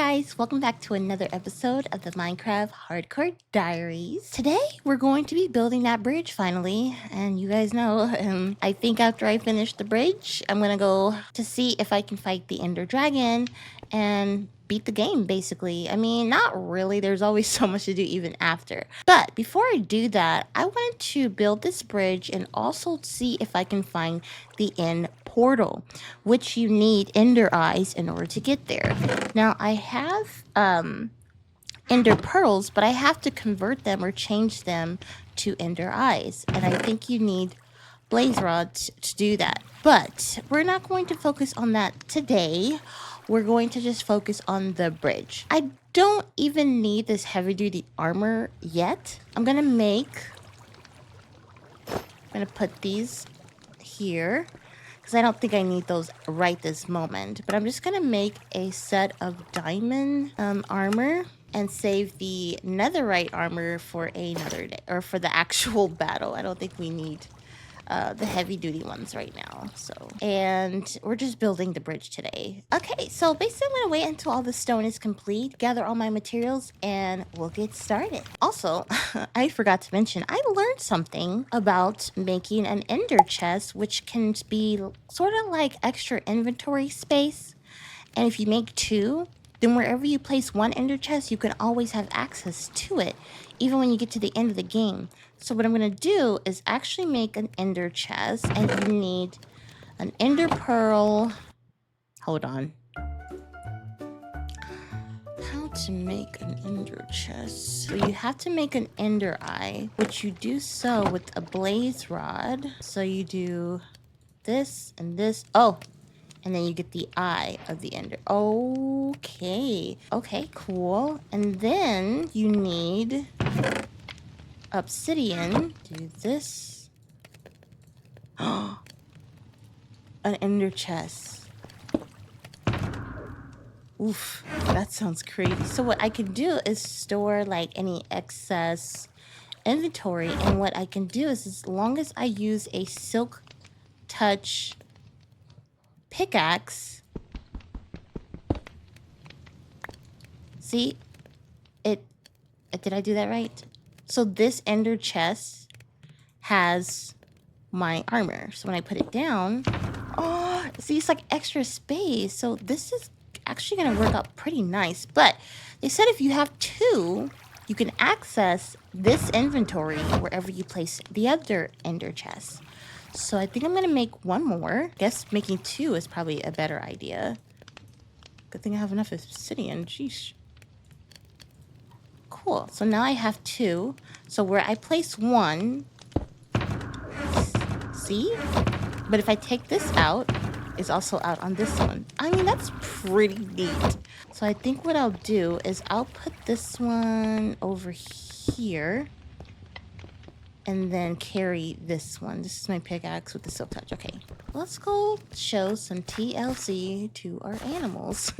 guys, welcome back to another episode of the Minecraft Hardcore Diaries. Today we're going to be building that bridge finally, and you guys know, I think after I finish the bridge, I'm gonna go to see if I can fight the Ender Dragon and beat the game, basically. I mean, not really, there's always so much to do even after. But before I do that, I want to build this bridge and also see if I can find the end portal, which you need ender eyes in order to get there. Now I have ender pearls, but I have to convert them or change them to ender eyes, and I think you need blaze rods to do that. But we're not going to focus on that today. We're going to just focus on the bridge. I don't even need this heavy duty armor yet. I'm gonna put these here because I don't think I need those right this moment. But I'm just gonna make a set of diamond armor and save the netherite armor for another day, or for the actual battle. I don't think we need the heavy duty ones right now. And we're just building the bridge today. Okay, so basically I'm gonna wait until all the stone is complete, gather all my materials, and we'll get started. Also, I forgot to mention, I learned something about making an ender chest, which can be sort of like extra inventory space. And if you make two, then wherever you place one ender chest, you can always have access to it, even when you get to the end of the game. So what I'm going to do is actually make an ender chest, and you need an ender pearl. Hold on. How to make an ender chest. So you have to make an ender eye, which you do so with a blaze rod. So you do this and this. Oh, and then you get the eye of the ender. Okay. Okay, cool. And then you need obsidian. Do this. An ender chest. Oof, that sounds crazy. So what I can do is store like any excess inventory. And what I can do is, as long as I use a silk touch pickaxe, see, did I do that right? So this ender chest has my armor. So when I put it down, oh, see, it's like extra space. So this is actually gonna work out pretty nice. But they said if you have two, you can access this inventory wherever you place the other ender chest. So I think I'm gonna make one more. Guess making two is probably a better idea. Good thing I have enough obsidian. Sheesh. Cool. So now I have two. So where I place one, see? But if I take this out, it's also out on this one. I mean, that's pretty neat. So I think what I'll do is I'll put this one over here and then carry this one. This is my pickaxe with the silk touch. Okay, let's go show some TLC to our animals.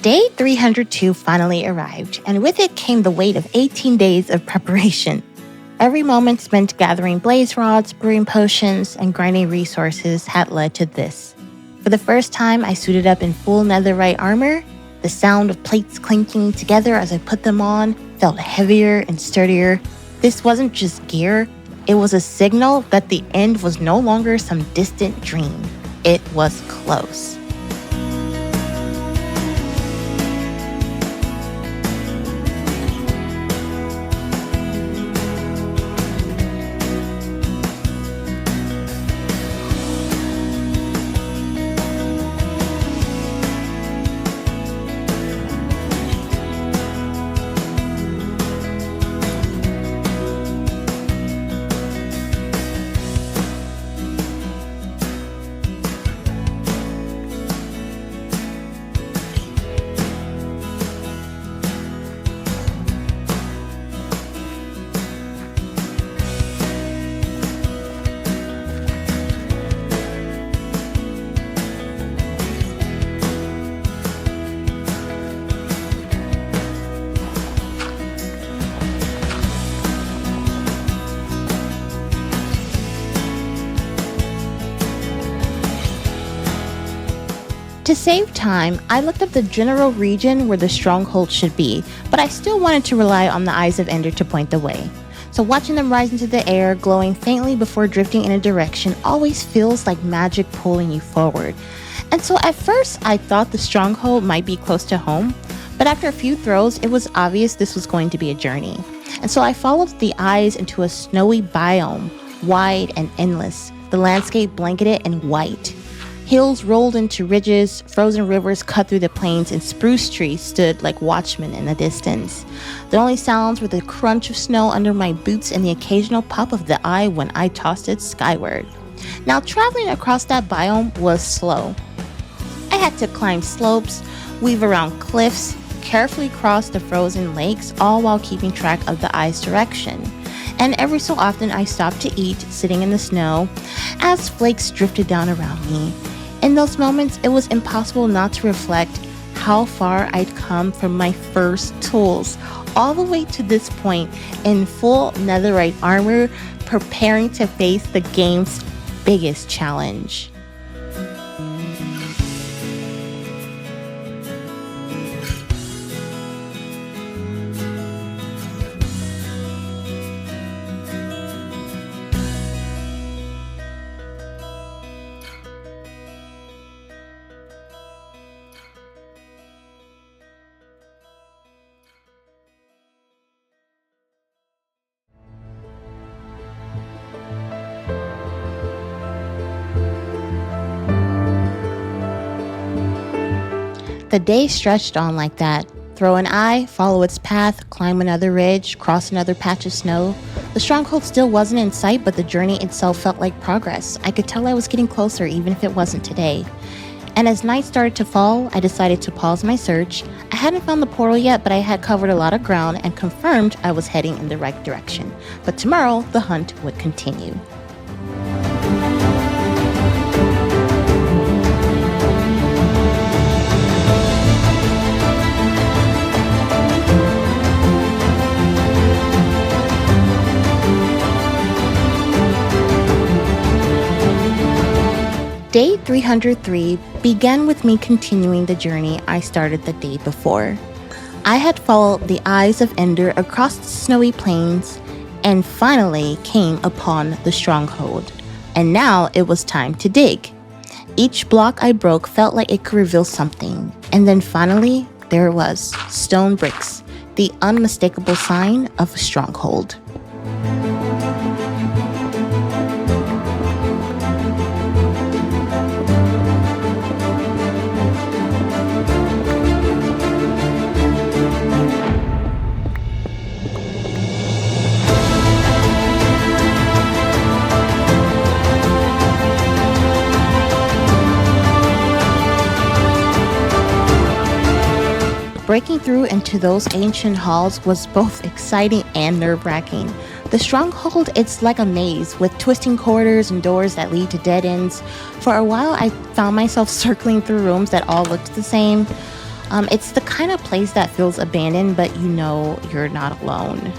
Day 302 finally arrived, and with it came the weight of 18 days of preparation. Every moment spent gathering blaze rods, brewing potions, and grinding resources had led to this. For the first time, I suited up in full netherite armor. The sound of plates clinking together as I put them on felt heavier and sturdier. This wasn't just gear, it was a signal that the end was no longer some distant dream. It was close. To save time, I looked up the general region where the stronghold should be, but I still wanted to rely on the eyes of Ender to point the way. So watching them rise into the air, glowing faintly before drifting in a direction, always feels like magic pulling you forward. And so at first, I thought the stronghold might be close to home, but after a few throws, it was obvious this was going to be a journey. And so I followed the eyes into a snowy biome, wide and endless, the landscape blanketed in white. Hills rolled into ridges, frozen rivers cut through the plains, and spruce trees stood like watchmen in the distance. The only sounds were the crunch of snow under my boots and the occasional pop of the eye when I tossed it skyward. Now, traveling across that biome was slow. I had to climb slopes, weave around cliffs, carefully cross the frozen lakes, all while keeping track of the eye's direction. And every so often I stopped to eat, sitting in the snow, as flakes drifted down around me. In those moments, it was impossible not to reflect how far I'd come from my first tools, all the way to this point in full netherite armor, preparing to face the game's biggest challenge. The day stretched on like that. Throw an eye, follow its path, climb another ridge, cross another patch of snow. The stronghold still wasn't in sight, but the journey itself felt like progress. I could tell I was getting closer, even if it wasn't today. And as night started to fall, I decided to pause my search. I hadn't found the portal yet, but I had covered a lot of ground and confirmed I was heading in the right direction. But tomorrow, the hunt would continue. Day 303 began with me continuing the journey I started the day before. I had followed the eyes of Ender across the snowy plains and finally came upon the stronghold. And now it was time to dig. Each block I broke felt like it could reveal something. And then finally, there it was, stone bricks, the unmistakable sign of a stronghold. Breaking through into those ancient halls was both exciting and nerve-wracking. The stronghold, it's like a maze with twisting corridors and doors that lead to dead ends. For a while, I found myself circling through rooms that all looked the same. It's the kind of place that feels abandoned, but you know you're not alone.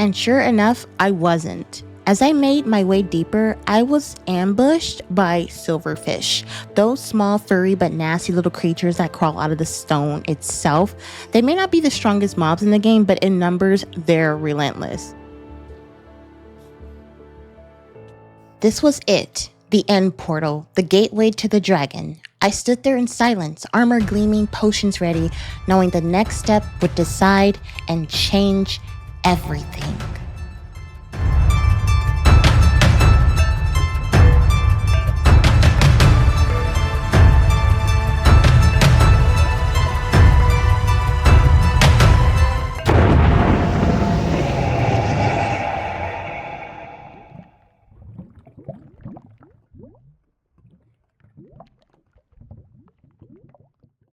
And sure enough, I wasn't. As I made my way deeper, I was ambushed by silverfish. Those small, furry, but nasty little creatures that crawl out of the stone itself. They may not be the strongest mobs in the game, but in numbers, they're relentless. This was it. The end portal, the gateway to the dragon. I stood there in silence, armor gleaming, potions ready, knowing the next step would decide and change everything.